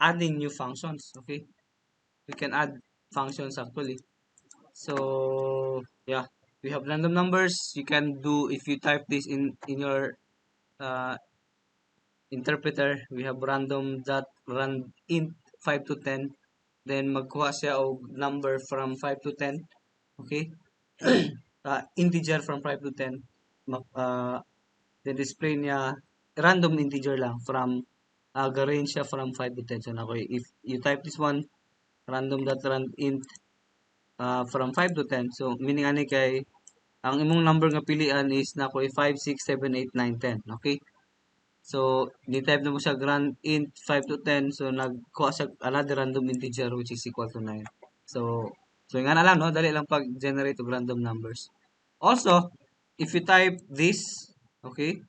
adding new functions. Okay, we can add functions actually. So yeah, we have random numbers. You can do if you type this in your uh, interpreter. We have random dot run int 5 to 10. Then magkuha siya og number from 5 to 10. Okay? Integer from 5 to 10. Then display niya random integer lang from range siya from 5 to 10. So nakoy if you type this one random dot run int from 5 to 10. So meaning ani kay ang imong number nga pilian is nakoy 5, 6, 7, 8, 9, 10. Okay? So, ni-type na mo siya grand int 5 to 10. So, nagkuha siya another random integer which is equal to 9. So, nga na lang, no? Dali lang pag-generate of random numbers. Also, if you type this, okay,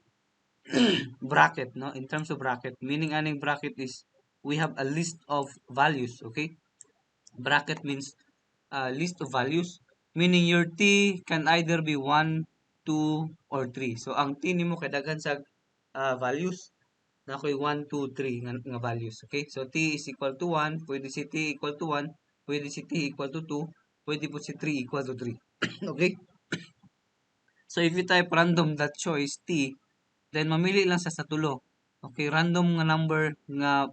bracket, no? In terms of bracket, meaning aning bracket is we have a list of values, okay? Bracket means list of values, meaning your t can either be 1, 2, or 3. So, ang t nimo kay daghan sa values na ako'y 1, 2, 3 nga values. Okay? So, t is equal to 1. Pwede si t equal to 1. Pwede si t equal to 2. Pwede po si 3 equal to 3. Okay? So, if you type random.choice t, then mamili lang sa tulo. Okay? Random nga number nga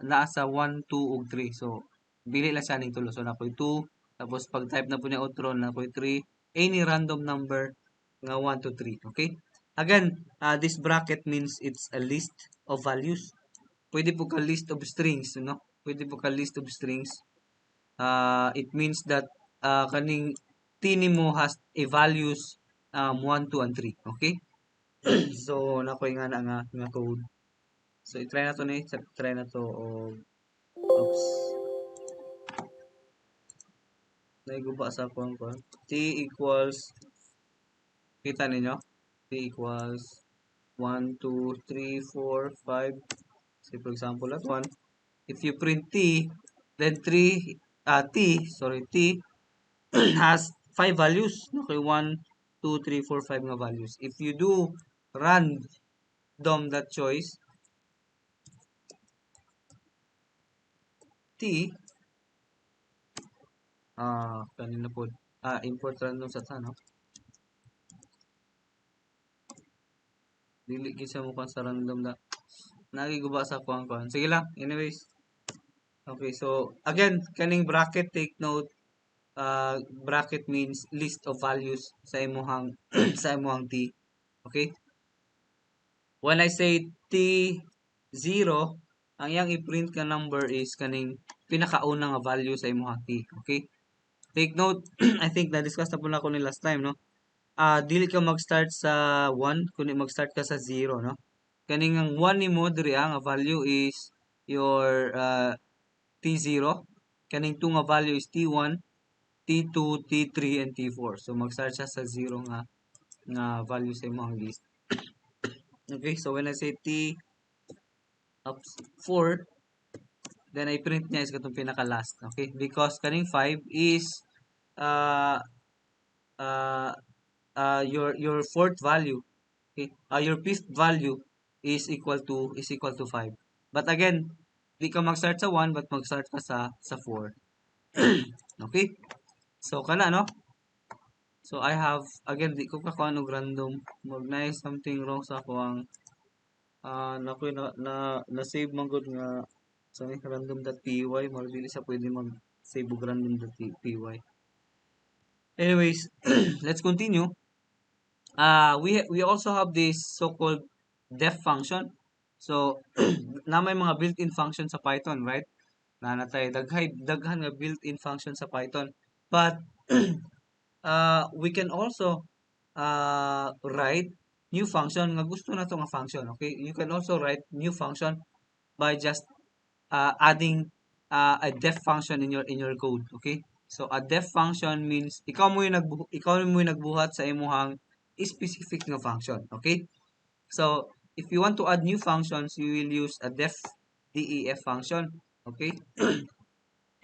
naa sa 1, 2, ug 3. So, bili lang sa ning tulo. So, nakoy 2. Tapos, pag type na po ni outro, nakoy 3. Any random number nga 1 to 3. Okay? Again, this bracket means it's a list of values. Pwede po ka list of strings, no? Pwede po ka list of strings. It means that kaning tini mo has a values 1, 2, and 3. Okay? So, nakoy nga na nga code. So, i-try na to ni. Try na to. Oops. Naiguba sa akong ko. T equals, kita ninyo? T equals 1, 2, 3, 4, 5. Say for example, at 1. If you print T, then T has 5 values. Okay, 1, 2, 3, 4, 5 nga values. If you do random that choice, T, kanina po, import random sa no? Dili gisa mo sa random na nagiguba sa kuang. Sige lang, anyways. Okay, so again, kaning bracket, take note, bracket means list of values sa imuhang sa imuhang T. Okay? When I say T0, ang iyang i-print ka number is kaning pinakauna nga value sa imuhang T. Okay? Take note, I think na-discuss na po na ako ni last time, no? Dili ka mag-start sa 1, kundi mag-start ka sa 0, no? Kaning ang 1 ni mo diri ang value is your T0. Kaning 2 nga value is T1, T2, T3, and T4. So mag-start siya sa 0 nga value sa imong list. Okay, so when I say T up 4, then I print niya is katong pinaka-last. Okay, because kaning 5 is uh, uh, your fourth value. Okay, your fifth value is equal to 5. But again, di ka mag-start sa 1 but mag-start ka sa 4. Okay? So kana no? So I have again di ko kakuha og random. Magnay something wrong sa ako ang nakoy na save man gud nga sa random.py mo dili sa pwede mag save og random.py. Anyways, let's continue. We also have this so-called def function. So na may mga built-in function sa Python, right? Na natay daghan nga built-in function sa Python. But we can also write new function nga gusto na to nga function. Okay, you can also write new function by just adding a def function in your code. Okay, so a def function means ikaw mo yung nagbuhat sa imuhang specific nga function. Okay, so if you want to add new functions, you will use a def function. Okay,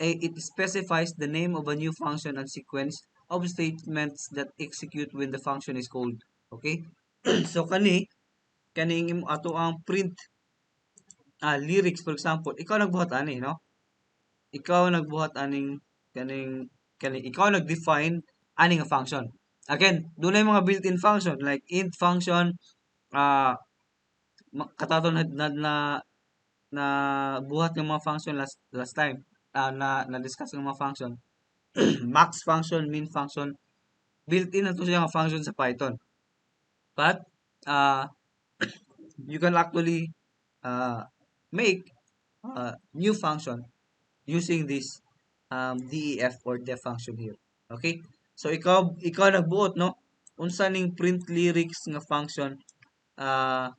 it specifies the name of a new function and sequence of statements that execute when the function is called. Okay? So kaning ato ang print lyrics for example, ikaw nagbuhat ani, no? Ikaw nagbuhat aning kaning kaning ikaw nag-define ani nga function. Again, dunay mga built-in function like int function, ah kataton na buhat ng mga function last time, na discuss ng mga function. Max function, min function, built-in na to siya nga function sa Python. But uh, you can actually uh, make new function using this def or def function here. Okay? So ikaw nagbuot, no? Unsa ning print lyrics nga function, uh,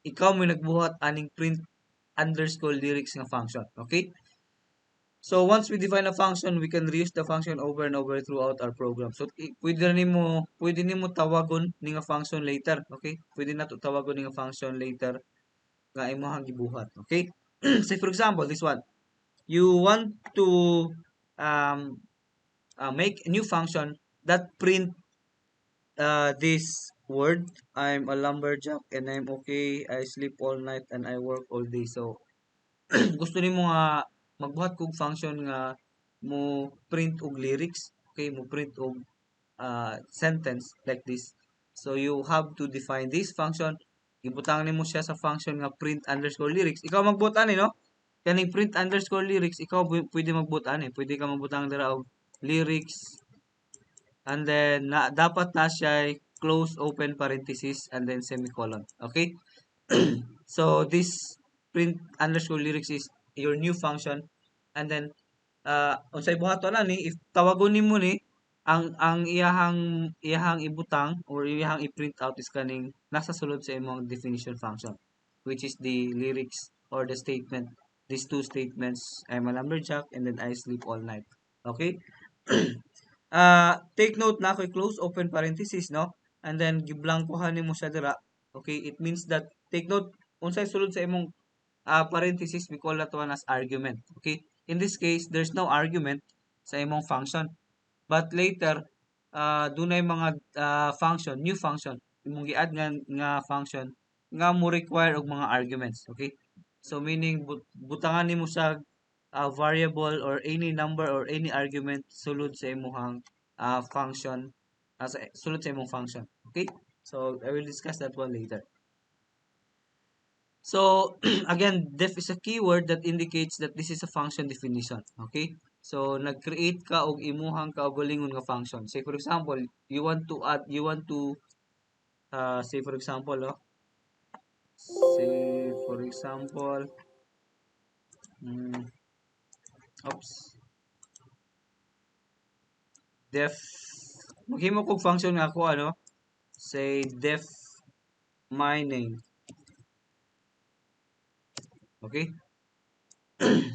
ikaw mo nagbuhat aning print underscore lyrics nga function. Okay? So once we define a function, we can reuse the function over and over throughout our program. So pwede nimo tawagon ni nga function later, okay? Pwede na to tawagon ni nga function later nga imong gibuhat, okay? Say for example, this one. You want to um, make a new function that print this word. I'm a lumberjack and I'm okay. I sleep all night and I work all day. So gusto nimo nga magbuhat kog function nga mo print og lyrics, okay, mo print og sentence like this. So you have to define this function, ibutang nimo siya sa function nga print underscore lyrics. Ikaw magbuhat ani, no? Kaning print underscore lyrics, ikaw pwede magbuhat ani, pwede ka magbutang dira og lyrics, and then dapat na siya close open parenthesis and then semicolon, okay? So this print underscore lyrics is your new function, and then unsay buhaton na ni if tawagon nimo ni ang iyahang ibutang or iyahang i-print out is kaning nasa sulod sa imong definition function, which is the lyrics or the statement, these two statements, I'm a lumberjack and then I sleep all night, okay? Take note na ako'y close open parenthesis, no? And then giblangkohan nimo siya dira. Okay, it means that take note unsay sulod sa imong parenthesis, we call that one as argument. Okay? In this case, there's no argument sa imong function. But later, dunay mga function, new function, imong gi-add nga function nga mo require og mga arguments. Okay? So meaning butangan nimo sa variable or any number or any argument sulod sa imong function, sulod sa imong function. Okay? So I will discuss that one later. So again, def is a keyword that indicates that this is a function definition. Okay? So nag-create ka og imuhang kaugalingon nga function. Say for example, you want to say for example, say for example, mm, oops, def maghimo kog function nga ako, ano, say def my name. Okay?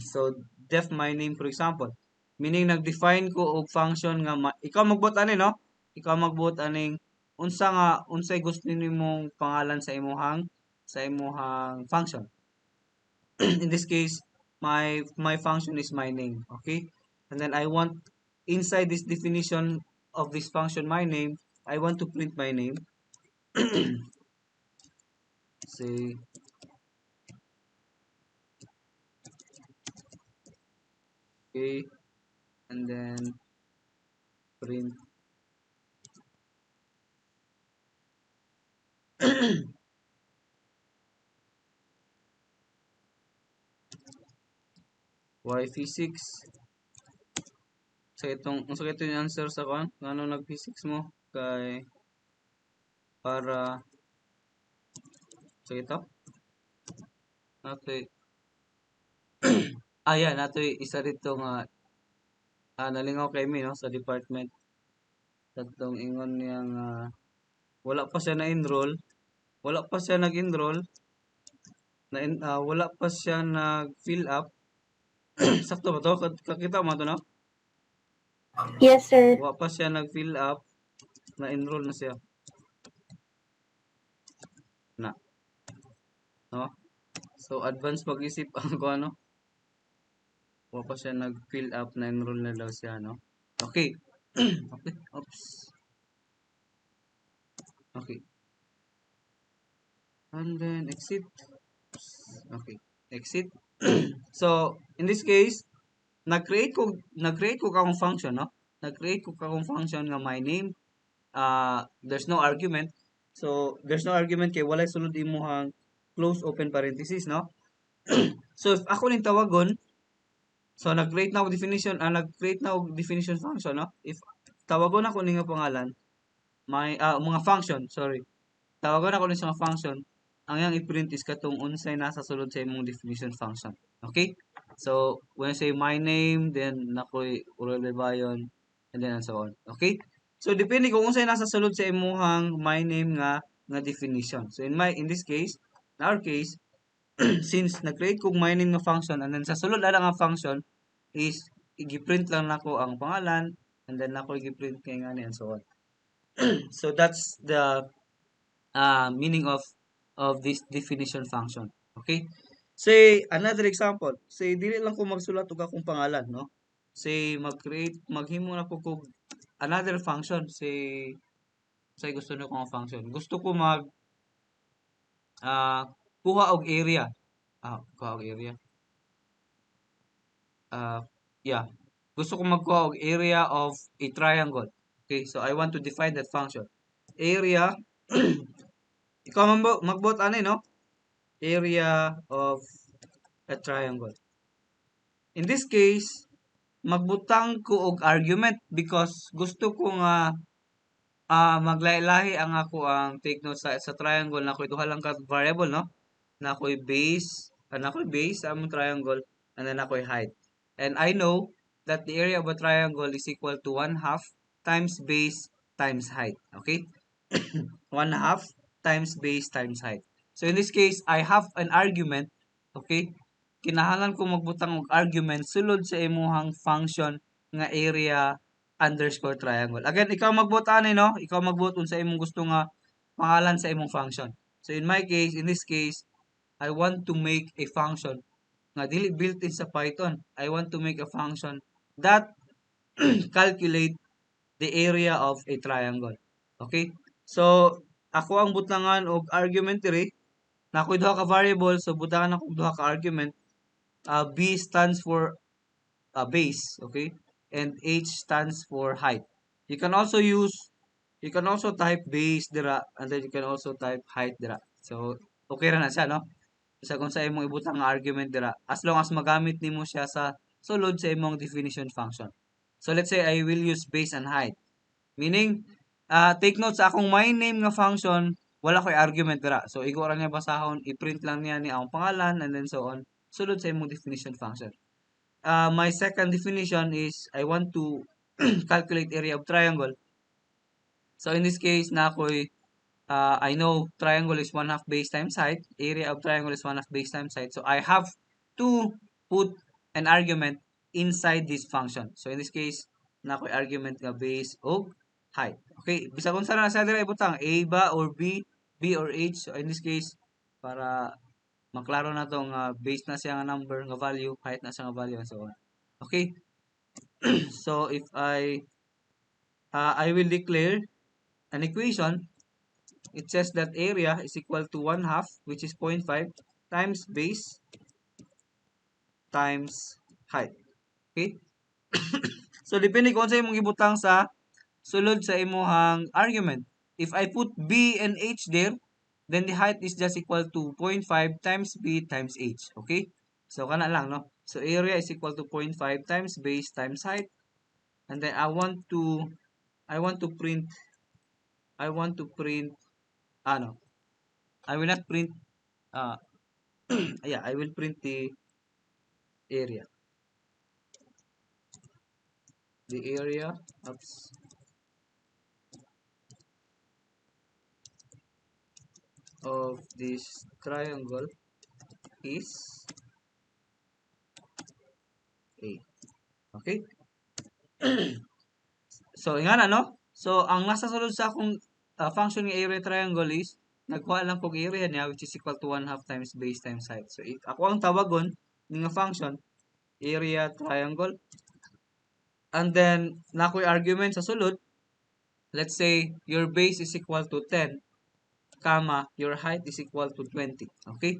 So def my name for example, meaning nag-define ko og function nga ikaw magbuot ani, no? Ikaw magbuot aning unsay gusto nimong pangalan sa imuhang function. In this case, my function is my name, okay? And then I want inside this definition of this function my name, I want to print my name. Say okay, and then print y physics. So itong yung answer sa kon ngano nag physics mo kay para so ito natoy yeah, natoy isa dito nga nalingaw kay mi, no, sa department katong ingon niya nga wala pa siya na-enroll, wala pa siya nag-enroll, wala pa siya nag-fill up. Sakto ba to? Kakita mo to, no? Yes, sir. Wala pa siya nag-fill up, na-enroll na siya. Na, no? So, advance pag-isip ang ko, ano? Wala pa siya nag-fill up, na-enroll na daw siya, no? Okay. Okay. Oops. Okay. And then exit. Okay. exit. So, in this case, nag-create ko akong function, no? Nag-create ko akong function nga my name. There's no argument. So, there's no argument kay walay sulod imuhang close open parenthesis, no? So, if ako ning tawagon, so nag-create na og definition function, no? If tawagon ako ning nga pangalan, mga function, sorry. Tawagon ako ning nga function, ang yang i-print is katong unsay nasa sulod sa imong definition function. Okay? So, when I say my name, then nakoy Urel Bayon, and then and so on. Okay? So, depende kung unsay nasa sulod sa imuhang my name nga definition. So, in this case, in our case, since nag-create kong my name nga function, and then sa sulod na nga function is i-print lang nako ang pangalan, and then nako i-print kay ngani and so on. So, that's the meaning of this definition function. Okay? Say, another example. Say, dili lang ko magsulat og akong pangalan, no? Say, maghimo na ko kog another function. Say, gusto na ko nga function. Gusto ko ah, kuha og area. Kuha og area. Ah, yeah. Gusto ko magkuha og area of a triangle. Okay, so I want to define that function. Area, ikaw magbot ani, no? Area of a triangle. In this case, magbutang ko og argument because gusto ko nga maglahi-lahi ang ako ang take note sa triangle na ako'y duha lang ka variable, no? Na ako'y base sa among triangle, and then ako'y height. And I know that the area of a triangle is equal to 1/2 times base times height. Okay? 1/2 times base times height. So in this case, I have an argument. Okay? Kinahanglan ko magbutang og argument sulod sa imuhang function nga area underscore triangle. Again, ikaw magbuot ani, no? Ikaw magbuot unsa imong gusto nga pangalan sa imong function. So in my case, in this case, I want to make a function nga dili built in sa Python. I want to make a function that calculate the area of a triangle. Okay? So, ako ang butangan og argument diri. Na ako'y duha ka variable, so butangan ako duha ka argument. B stands for base, okay? And H stands for height. You can also type base dira, and then you can also type height dira. So, okay ra na siya, no? Isa kung sa imong ibutang nga argument dira, as long as magamit nimo siya sa sulod sa imong definition function. So, let's say I will use base and height. Meaning, take note sa akong my name nga function, wala ko'y argument dira. So, igo ra niya basahon, i-print lang niya ni ang pangalan, and then so on, sulod sa imong definition function. My second definition is I want to calculate area of triangle. So in this case, I know triangle is 1/2 base times height. Area of triangle is 1/2 base times height. So I have to put an argument inside this function. So in this case, nakoy argument nga base of height. Okay, bisag unsa na sa dira ibutang A ba or B or H. So in this case, para maklaro na tong base na siya nga number nga value, height na siya nga value, and so on. Okay? So if I will declare an equation. It says that area is equal to 1/2, which is 0.5 times base times height. Okay? So depende kung sa imong gibutang sa sulod sa imong argument. If I put B and H there, then the height is just equal to 0.5 times B times H. Okay? So kana lang, no? So area is equal to 0.5 times base times height. And then I want to print ano, I will not print I will print the area. The area of this triangle is A. Okay? So, ingana, no? So, ang nasa sulod sa akong function ng area triangle is, nagkuha lang kong area niya, which is equal to 1/2 times base times height. So, ako ang tawagon ng function, area triangle. And then, nakoy argument sa sulod, let's say, your base is equal to 10, comma, your height is equal to 20. Okay?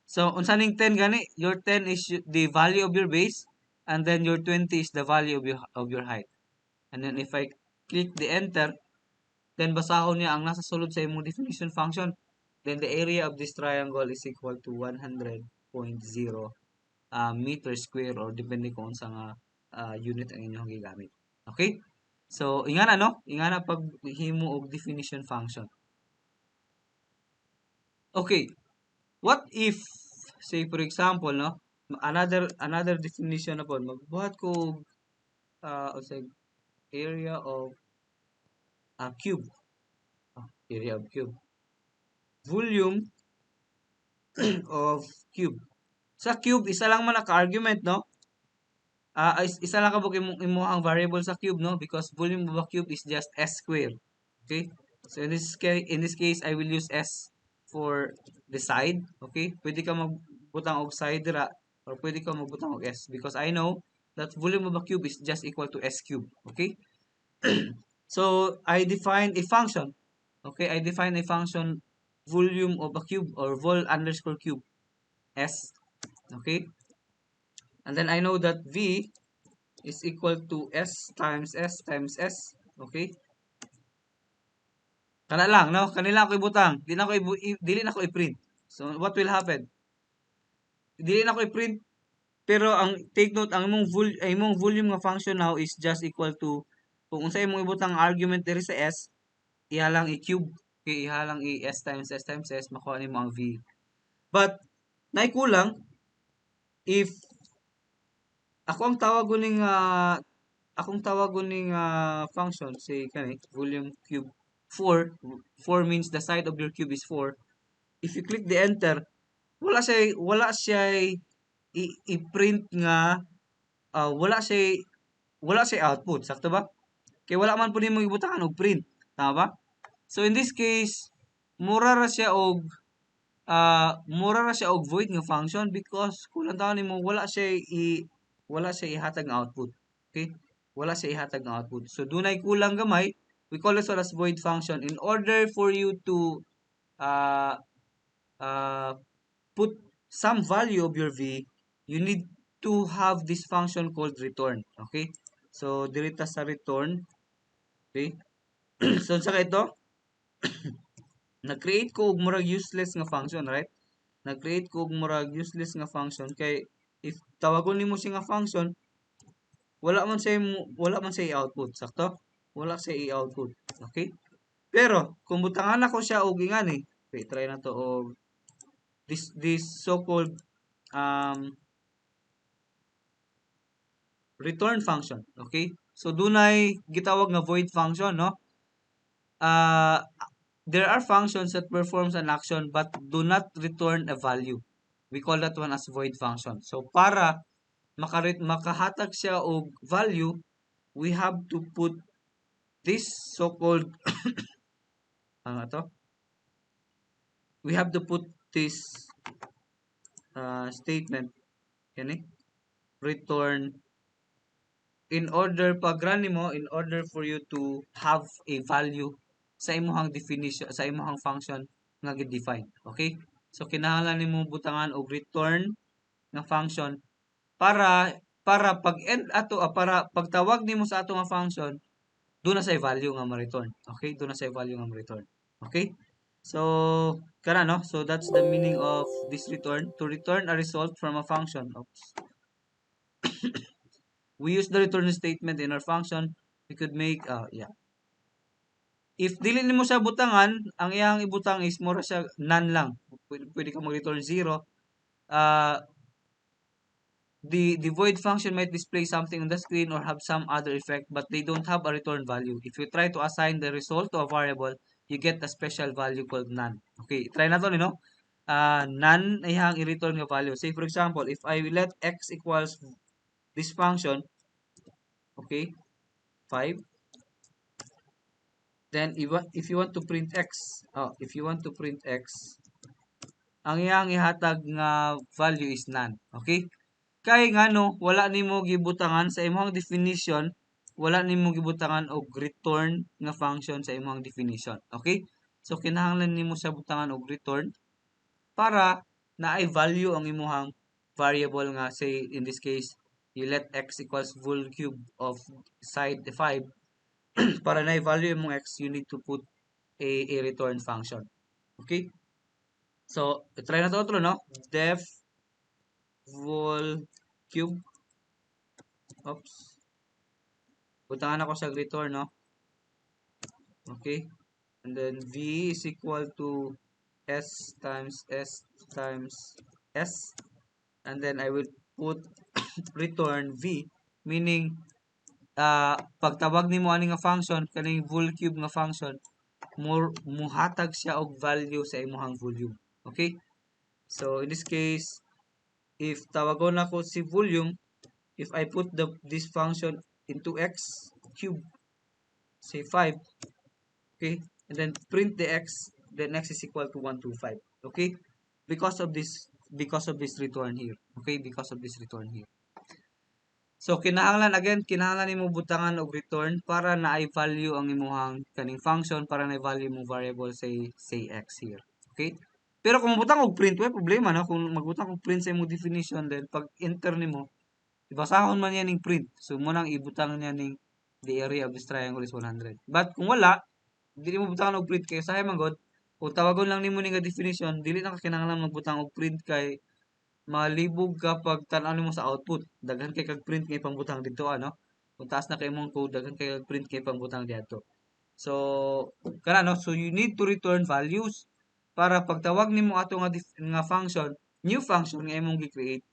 So, unsa ning 10 gani? Your 10 is the value of your base, and then your 20 is the value of your height. And then if I click the enter, then basahon niya ang nasa sulod sa imong definition function. Then the area of this triangle is equal to 100.0 meter square, or depende kung sa nga unit ang inyong gigamit. Okay? So, ingana no? Ingana pag himo og definition function. Okay. What if, say for example, no? Another definition na po, magbuhat ko say area of a cube. Area of cube. Volume of cube. Sa cube, isa lang man naka-argument, no? Isa lang kabuk imo ang variable sa cube, no? Because volume of a cube is just s squared. Okay? So in this case, I will use s for the side. Okay? Pwede ka magbutang og side dira, or pwede ka magbutang og s, because I know that volume of a cube is just equal to s cube. Okay? So I define a function. Okay? I define a function volume of a cube, or vol underscore cube s. Okay? And then I know that v is equal to s times s times s. Okay? Kana lang, no? Kanila ako ibutang. Dili na ko i-print. So what will happen? Dili na ko i-print, pero ang take note, ang imong volume nga function now is just equal to, kung unsa imong ibutang argument diri sa s, ihalang i-cube. Okay, ihalang i-s times s times s, makuha nimo ang v. But naikulang if akong tawag ning function say kani volume cube 4. 4 means the side of your cube is 4. If you click the enter, wala siya i-print nga wala siya output, sakto ba? Kay wala man pud nimo ibutangan og print, tama ba? So in this case, mura ra siya og void nga function, because kulang taon nimo wala siya ihatag nga output. Okay? Wala siya ihatag nga output. So dunay kulang gamay, we call this one as void function. In order for you to uh, uh, put some value of your v, you need to have this function called return. Okay? So dirita sa return. Okay? So sa ito, nag-create ko og murag useless nga function, right? Nag-create ko og murag useless nga function, kay if tawagon nimo siya nga function, wala man siya i-output, sakto? Wala siya i-output. Okay? Pero kung butangan ako siya og ingani, okay, try na to og this so-called return function. Okay? So dunay gitawag nga void function, no? There are functions that performs an action but do not return a value. We call that one as void function. So para makahatag siya og value, we have to put this so-called we have to put this statement kani return, in order for you to have a value sa imong definition, sa imong function nga gi-define. Okay? So kinahanglan nimo butangan og return nga function para para pagtawag nimo sa ato nga function, doon na say value nga ma-return. Okay? Doon na say value nga ma-return. Okay? So kana no? So that's the meaning of this return. To return a result from a function. Oops. We use the return statement in our function. We could make if dili nimo siya butangan, ang iyang ibutang is mura siya none lang. Pwede ka mag-return 0. The void function might display something on the screen or have some other effect, but they don't have a return value. If you try to assign the result to a variable, you get a special value called none. Okay, try na to, no? None ay hang i-return nga value. Say for example, if I let x equals this function, okay, 5, then if you want to print x, ang iyang ihatag nga value is none. Okay? Kay ngano wala nimo gibutangan sa imong definition, wala nimo gibutangan og return nga function sa imong definition. Okay? So kinahanglan nimo sa butangan og return para na ay value ang imuhang variable nga, say in this case you let x equals whole cube of side 5. Para na i-value yung x, you need to put a return function. Okay? So, try na to, no? Def whole cube. Oops. Butangan ako sa return, no? Okay? And then v is equal to s times s times s. And then I will put return v, meaning pagtawag nimo ani nga function kaning whole cube nga function, muhatag siya og value sa imong volume. Okay? So in this case, if tawagon nako si volume, if I put this function into x cube, say 5, okay, and then print the x, then x is equal to 125. Okay? Because of this return here. Okay? Because of this return here. So kinahanglan nimo butangan og return para na i-value ang imuhang kaning function, para na i-value mo variable say x here. Okay? Pero kung butang og print, way problema no, kung magbutang og print sa imong definition, then pag enter nimo ibasahon man yan ning print. So mo nang ibutang niya ning the area of this triangle is 100. But kung wala, dili mo butangan og print kay sahay man god. Kung tawagon lang nimo ning definition, dili na ka kinahanglan magbutang og print kay malibog ka pag tan-aw nimo sa output. Daghan kay kag print kay pangbutang dito ano. Kung taas na kay imong code, daghan kay kag print kay pangbutang dito. So kana no, so you need to return values para pagtawag nimo ato nga function, new function nga imong gi-create,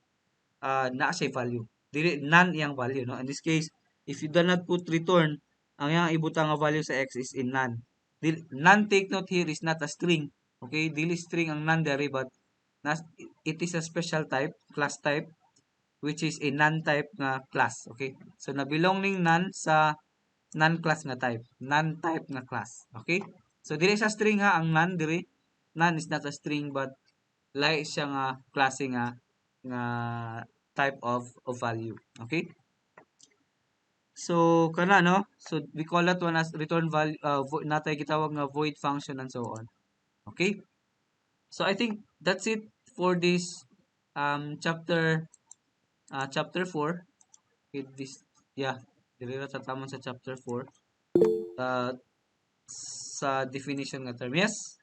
naa siya value. Dili none iyang value no. In this case, if you do not put return, ang iyang ibutang nga value sa x is in none. None, take note here, is not a string. Okay, dili string ang none dere, but it is a special type, class type, which is a non-type nga class. Okay? So, nabilong ning none sa non-class nga type. Non-type nga class. Okay? So, dili sa string ha, ang none diri. None is not a string, but like siya nga klase nga type of value. Okay? So, kana no? So, we call that one as return value, natay gitawag nga void function and so on. Okay? So, I think that's it for this chapter 4. With this, yeah, dili ra tatamon sa chapter 4 uh, sa definition nga term. Yes?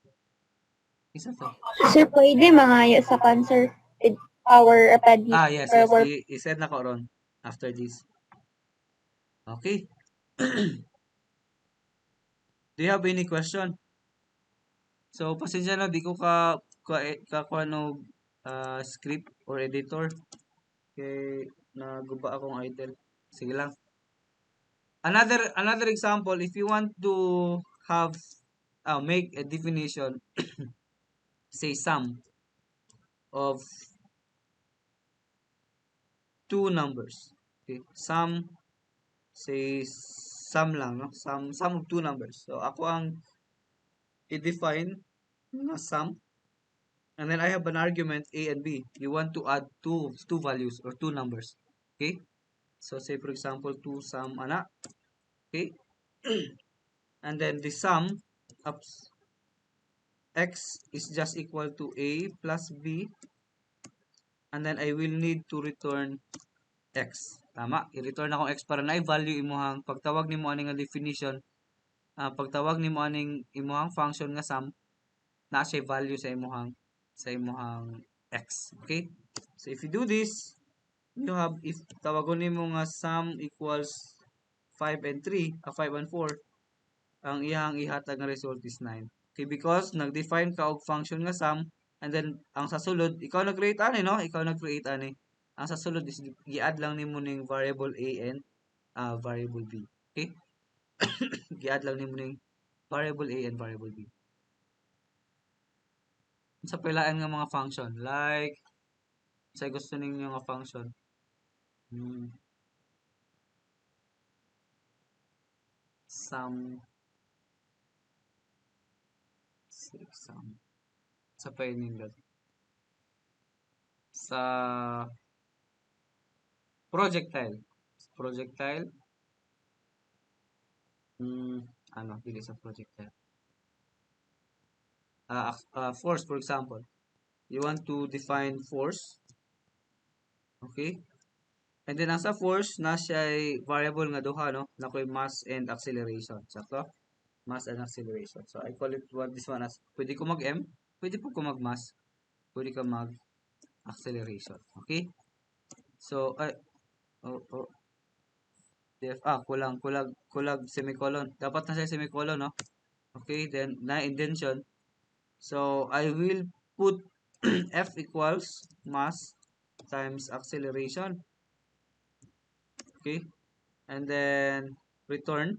Isa to. Sir, pwede mangayo sa cancer with our appendix. Yes. I-send na ko ron after this. Okay. Do you have any question? So, pasensya na, di ko ka ano, script or editor. Kay naguba akong idle. Sige lang. Another example, if you want to have make a definition, say sum of two numbers. Okay, sum lang, no? Sum of two numbers. So ako ang i-define na sum, and then I have an argument a and b. You want to add two values or two numbers. Okay? So say for example 2 sum ana. Okay? And then the sum of x is just equal to a plus b, and then I will need to return x. Tama, i-return akong x para na i-value imuhang pagtawag nimo aning nga definition, pagtawag nimo aning imuhang function nga sum, na siya value sa imuhang x. Okay? So if you do this, you have, if tawagon nimo nga sum equals 5 and 3, 5 and 4, ang iyang ihatag nga result is 9. Okay, because nag-define ka og function nga sum, and then ang sa sulod ikaw nag-create ani, no? Ikaw nag-create ani. Ang sa sulod is gi-add lang nimo ning variable a and variable b. Okay? Gi-add lang nimo ning variable a and variable b. Sa pilaan nga mga function, like sa gusto ninyo nga function. Sum sa painindot sa projectile ano dili sa projectile, force for example, you want to define force. Okay? And then ang sa force, na siya ay variable nga duha, no? Na ko'y mass and acceleration. Sakto? Mass and acceleration. So, I call it this one as, pwede ko mag-M, pwede po ko mag-mass, pwede ka mag-acceleration. Okay? So, oh, kulag, semicolon. Dapat na siya semicolon, no? Okay, then, na indentation. So, I will put F equals mass times acceleration. Okay, and then return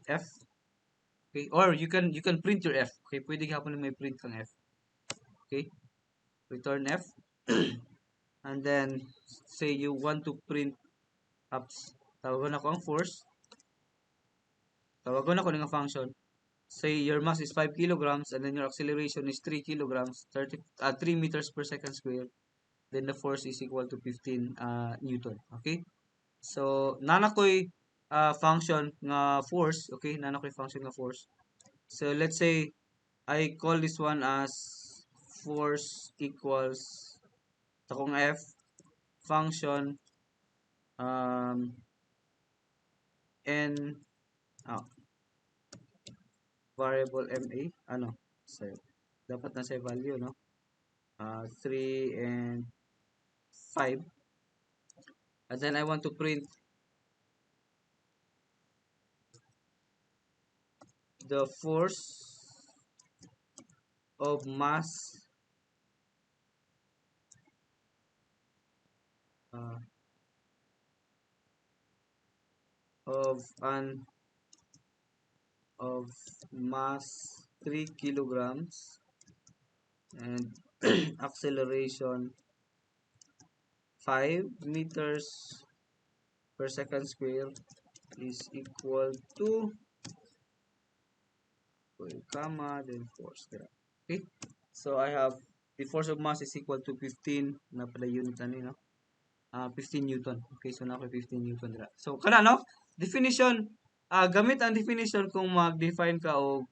F. Okay, or you can print your F. Okay, pwede hapon may print kang F. Okay, return F. And then say you want to print ups. Tawagan ako ang force. Tawagan ako ng function. Say your mass is 5 kilograms and then your acceleration is 3 kilograms, 3 meters per second square. Then the force is equal to 15 Newton. Okay? So, nanakoy function nga force. Okay? Nanakoy function nga force. So, let's say, I call this one as force equals takong F function n variable MA so dapat na sa value, no? 3 and 5, and then I want to print the force of mass of mass 3 kilograms and acceleration 5 meters per second square is equal to comma then force. Okay, so I have the force of mass is equal to 15 na pala unit ano, no? 15 Newton. Okay, so na 15 Newton dira. So kana, no? Definition, gamit ang definition kung mag-define ka og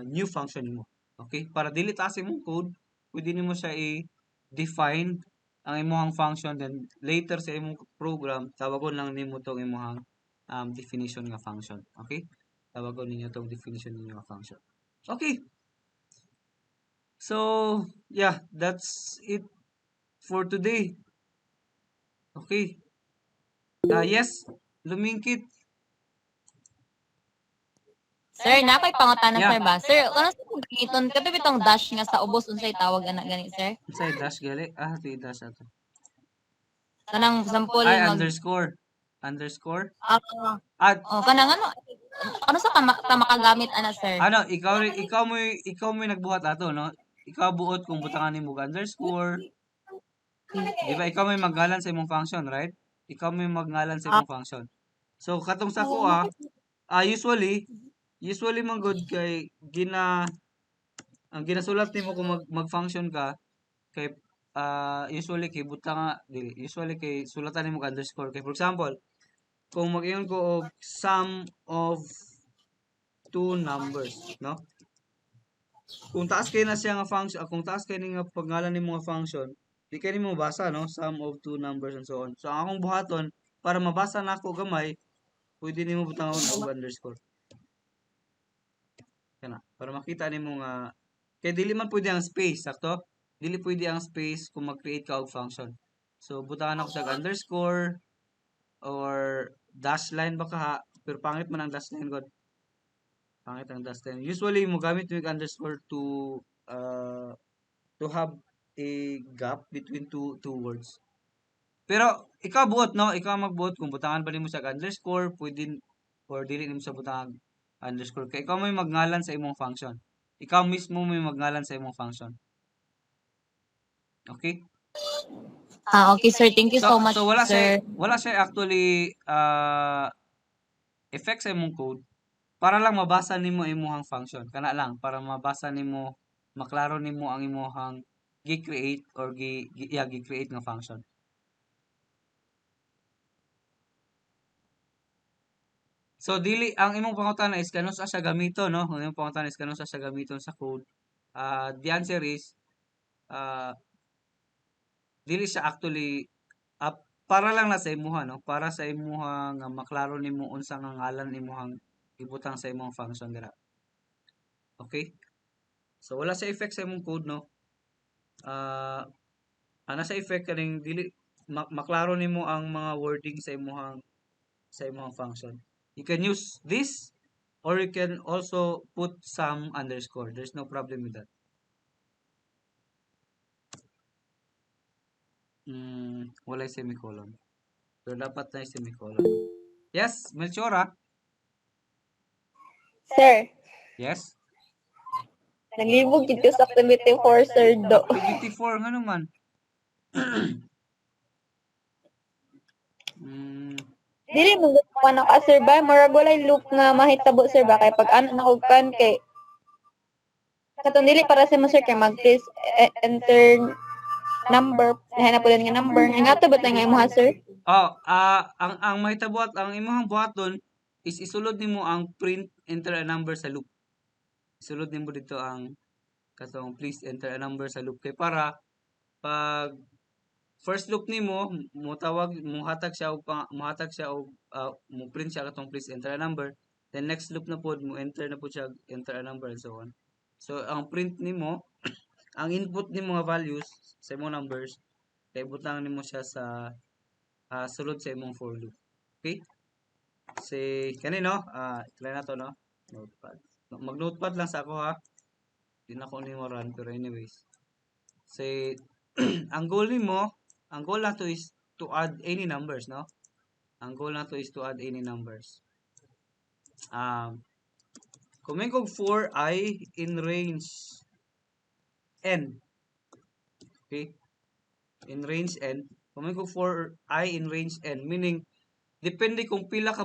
new function nimo. Okay, para dili ta sa imong code, pwede nimo siya i-define ang imong function, then later sa imong program tawagon lang nimo tong imong definition nga function. Okay, tawagon ninyo tong definition ninyo nga function. Okay, so yeah, that's it for today. Okay. Yes, lumingkit. Sir, nakoy pangutana Yeah. sir ba? Sir, ano sa kung gamiton kato bitong dash nga sa ubos unsay tawag ana gani sir? Unsay dash gali? Di dash ato. Kanang example Ay, mag underscore. Underscore? Ah, kanang ano sa ta makagamit ana sir? ikaw mo nagbuhat ato, no? Ikaw buot kung butangan nimo underscore. Di ba ikaw may magngalan sa imong function, right? Ikaw may magngalan sa imong function. So katong sa ko usually man good kay ang ginasulat nimo kung mag-function ka kay usually kay usually kay sulatan nimo underscore kay for example kung mag-ingon ko og sum of two numbers, no? Kung taas kay na siya nga function, kung taas kay ni nga pangalan nimo nga function, di kay nimo mabasa, no? Sum of two numbers and so on. So ang akong buhaton para mabasa nako gamay, pwede nimo butangon og underscore. Kana para makita nimo nga kay dili man pwede ang space, sakto? Dili pwede ang space kung mag-create ka og function. So butangan ako sa underscore or dash line baka ha, pero pangit man ang dash line god. Pangit ang dash line. Usually mo gamit yung underscore to have a gap between two words. Pero ikaw buot, no? Ikaw magbuot kung butangan ba nimo sa underscore, pwede or dili nimo sa butang underscore. Kay ikaw may magngalan sa imong function. Ikaw mismo may magngalan sa imong function. Okay? Okay sir, thank you so much So sir. wala siya actually effect sa imong code para lang mabasa nimo imong function. Kana lang para mabasa nimo, maklaro nimo ang imong gi-create or gi-create nga function. So dili ang imong pangutana is kanus sa gamiton, no? Ang imong pangutana is kanus sa gamiton sa code. The answer is ah, dili siya actually para lang na sa imuha, no? Para sa imuha nga maklaro nimo unsa nga ngalan imuhang ibutang sa imong function dira. Okay? So wala sa effect sa imong code, no? Ah, ana sa effect kaning dili maklaro nimo ang mga wording sa imong function. You can use this or you can also put some underscore. There's no problem with that. Walay semicolon. So dapat na yung semicolon. Yes, Melchora. Sir, Yes. naglibog dito sa activity 4, sir, do. Activity 4 nga naman. Mm, Dili mo pa na ka, sir, ba? Murag walay loop nga mahitabo, sir, ba? Kaya pag ano nakugkan kay katong dili para sa mo, sir, kay mag-please enter number. Nahanap po din nga number. Nga to ba tayo nga imo, ha, sir? ang mahitabuhat, ang imong buhaton is isulod nimo ang print enter a number sa loop. Isulod nimo dito ang katong please enter a number sa loop kay para pag first loop nimo muhatag siya og mo print siya katong please enter a number, then next loop na pod mo enter na pod siya enter a number and so on. So ang print nimo ang input nimo nga values sa imong numbers kay butang nimo siya sa sulod sa imong for loop. Okay? Si kanino try na to, no? Notepad. Mag-notepad lang sa ako, ha. Di na ko nimo run pero anyways. Si ang goal na to is to add any numbers, no? Ang goal na to is to add any numbers. Kung may kog 4i in range n. Okay? In range n. Kung may kog 4i in range n, meaning depende kung pila ka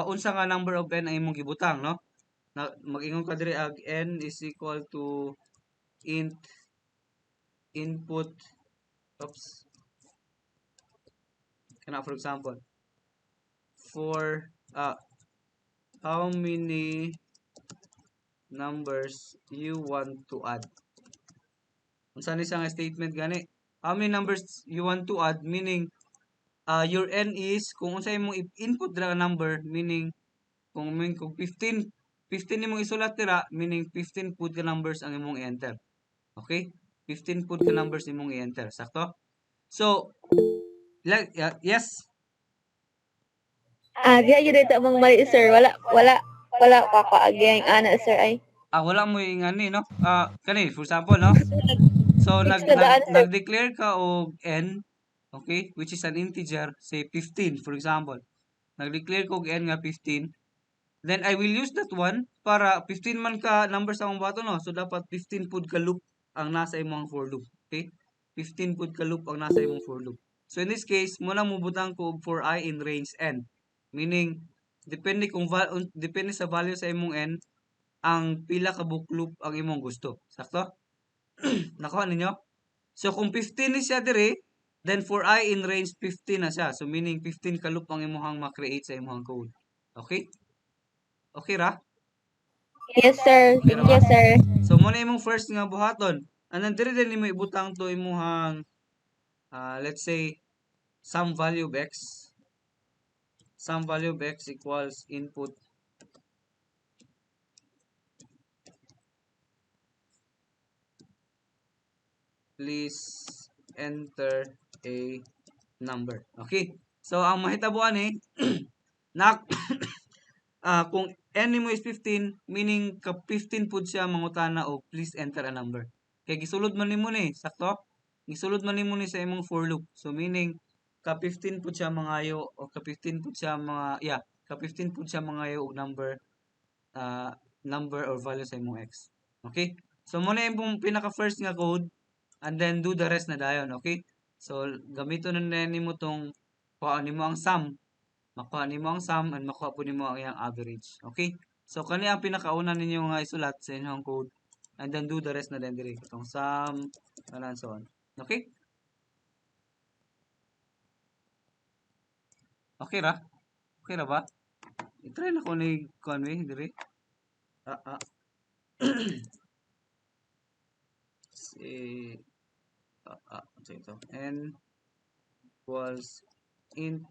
unsa nga number of n ang imong gibutang, no? Mag-ingon ka diri ag n is equal to int input kana for example for how many numbers you want to add. Unsa ni nga statement gani? How many numbers you want to add, meaning your n is kung unsa imong input dira number, meaning kung 15 nimong isulat dira, meaning 15 pud ka numbers ang imong i-enter. Okay? 15 pud ka numbers imong i-enter. Sakto? So, yes. Diya yun dito mong mali, sir. Wala kakaagyan ana, sir, ay. Wala mo yung ani, no? Kani, for example, no? So, nag-declare ka og n, okay? Which is an integer, say 15, for example. Nag-declare ko og n nga 15. Then, I will use that one para 15 man ka numbers sa akong bato, no? So, dapat 15 pud ka loop ang nasa imong for loop. Okay? 15 pud ka loop ang nasa imong for loop. So, in this case, muna mubutang ko og for I in range n. Meaning, depende depende sa value sa imong n, ang pila ka book loop ang imong gusto. Sakto? Nakuha ninyo? So, kung 15 ni siya dire, then for I in range 15 na siya. So, meaning 15 ka loop ang imong ma-create sa imong code. Okay? Okay ra? Yes, sir. Okay ra Thank ba? you, sir. So, muna imong first nga buhaton. Anong dire din nimo ibutang to imong let's say, some value of x. Some value of x equals input please enter a number. Okay? So, ang mahitabuan na kung n mo is 15, meaning ka 15 pud siya mangutana o please enter a number. Kay gisulod man nimo ni, sakto? Gisulod man nimo ni sa imong for loop. So, meaning ka 15 pud siya mangayo o ka 15 pud siya ka 15 pud siya mangayo og number or value sa imong x. Okay? So, muna yung pinaka first nga code and then do the rest na dayon. Okay? So, gamiton na nimo tong kuha nimo ang sum. Makuha nimo ang sum and makuha po nimo ang iyang average. Okay? So, kani ang pinakauna ninyo nga isulat sa inyong code and then do the rest na din diri. Itong sum and so on. Okay? Okay ra? Okay ra ba? I-try na ko ni Conway diri. Si so ito, n equals int,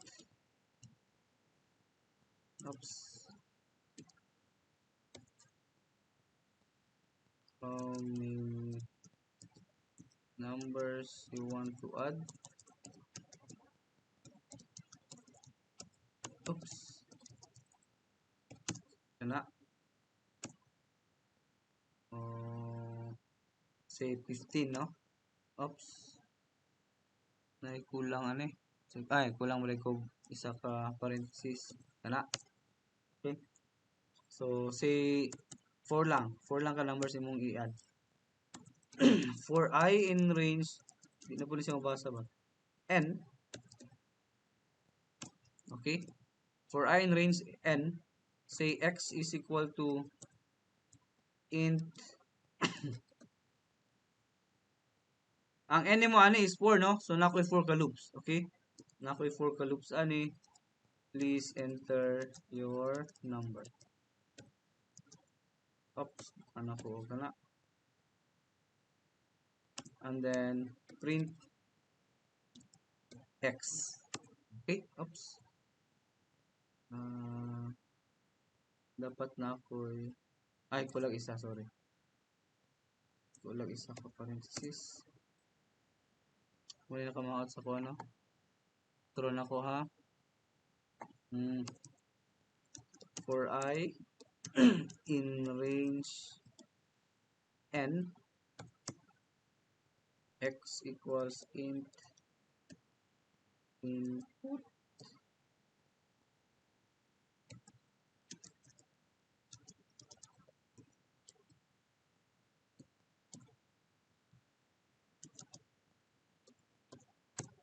oops, how many numbers you want to add, oops, ito na, say 15, no? Oops, kulang ano eh, so, kulang wala ko isa ka parenthesis, ito na, okay, so say 4 lang ka numbers imong i-add. For I in range, di na po siya mabasa ba? N, okay? For I in range N, say X is equal to int, ang N mo ani is 4, no? So, nakoy 4 ka loops, okay? Nakoy 4 ka loops ani, please enter your number. Oops, ano ko, kana. And then, print X. Okay, oops. Dapat na ako kulang isa, sorry. Kulang isa ka parenthesis. Muli na kamaot sa ko, ano? True na ko, ha? For I in range N, X equals int input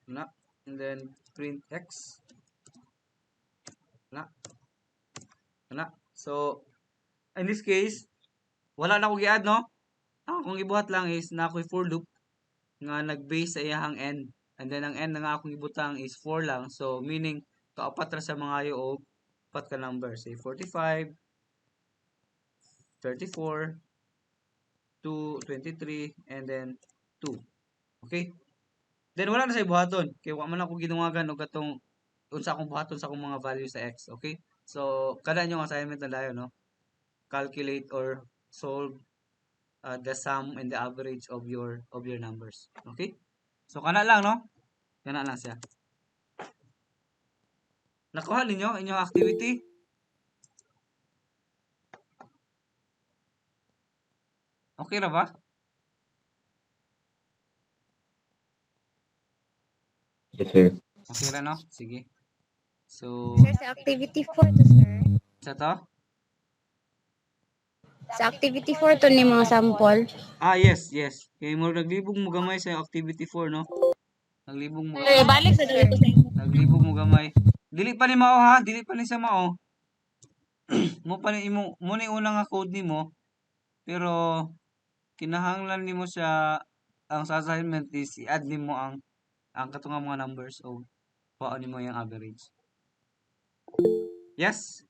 na, and then print X na. So, in this case, wala na akong i-add, no? Ang akong ibuhat lang is na ako'y for loop nga nag-base sa iyahang n. And then, ang n na nga akong ibutang is 4 lang. So, meaning, kaapat ra sa mga o 4 ka number. Say, 45, 34, 2, 23, and then 2. Okay? Then, wala na sa ibuhaton. Kaya, wala man ako ginuwagan o katong unsa akong buhaton sa akong mga values sa x. Okay? So, kada yung assignment na dayo, no? Calculate or solve the sum and the average of your numbers. Okay? So, kana lang, no? Kana lang siya. Nakuha ninyo inyong activity? Okay na ba? Yes, sir. Okay na, no? Sige. So, Sir, sa activity 4 to, sir. sa to? Sa activity 4 to ni mga sample. Yes. Kaya mo naglibog mo gamay sa activity 4, no? Naglibog mo Sir, balik sa dali ko sa inyo. Naglibog mo gamay. Dili pa ni mao, ha? Dili pa ni sa mao. Mo pa ni imo, mo ni una nga code nimo. Pero kinahanglan nimo siya, ang sa assignment is i-add nimo ang katong mga numbers o kuha nimo yung average. Yes?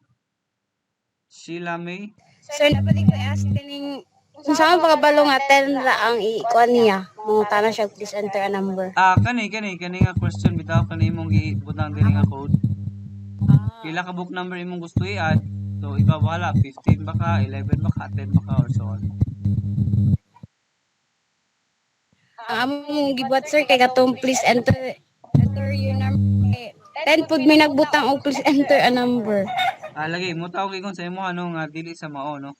Sheila May? Sir, dapat ko ask kining kung saan pagkabalo nga 10 ra ang i-kuan niya. Munguta na siya, please enter a number. Kani nga question bitaw kani imong gibutang diri nga code. Pila ka book number imong gusto i-add? So ikaw bahala, 15 ba ka, 11 ba ka, 10 ba ka, or so on. Ang among gibuhat, sir, kay katong please enter your number. 10 pud may nagbutang og please enter a number. Lagi mo tawag ingon sa imo ano nga dili sa mao, no.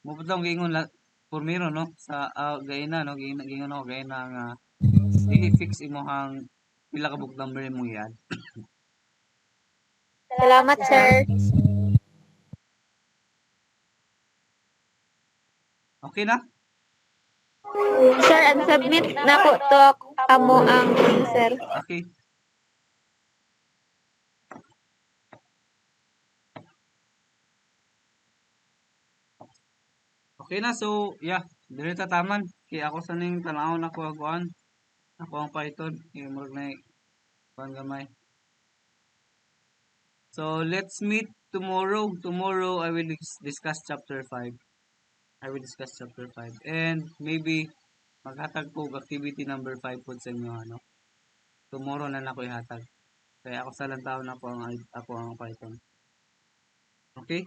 Mo putong gingon la pormiro, no, sa gaina, no, gingon ako gaina nga dili fix imong pila ka book number imong i-add. Salamat, sir. Okay na? Sir, and submit na ko to amo ang answer. Okay. Okay na, so yeah, dili ta taman kay ako sa ning tanaw na ko kuan. Ako ang Python, murag na kuan gamay. So let's meet tomorrow. Tomorrow I will discuss chapter 5. And maybe maghatag po og activity number 5 po sa inyo ano. Tomorrow na nako ihatag. Kaya ako sa lang taon ako ang Python. Okay?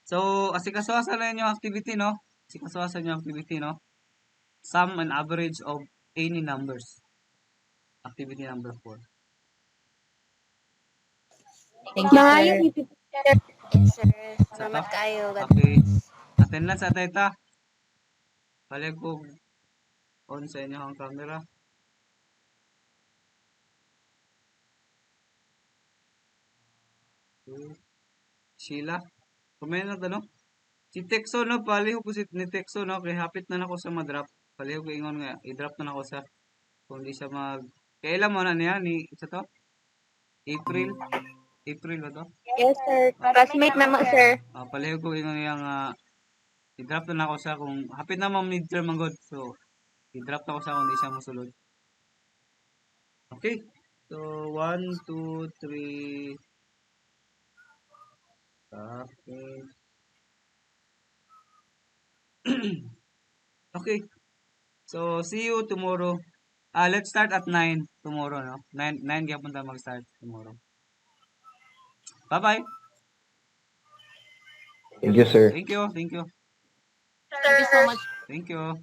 So, asikasuasan na yung activity, no? Asikasuasan yung activity, no? Sum and average of any numbers. Activity number 4. Thank you, Maayo sir. dito. Yes, sir. Sa Salamat to? kayo. God Okay. Attendance sa teta. Balik ko on sa inyo ang camera. Okay. Sheila. Kumain na tanong. Si Texo no, paliho ko si ni Texo no, kay hapit na nako sa madrap. Paliho ko ingon nga, i-drop na nako sa kung di siya mag... Kailan mo na niya ni isa to? April? April ba to? Yes, sir. Classmate na mo, sir. Paliho ko ingon niya nga, i-drop na nako sa kung hapit na mo midterm ang god. So, i-drop na ko sa kung di siya mosulod. Okay. So, 1, 2, 3. Okay. Okay. So, see you tomorrow. Let's start at 9 tomorrow, no? 9 gyapon ta mag-start tomorrow. Bye-bye. Thank you, sir. Thank you. Thank you. Thank you so much. Thank you.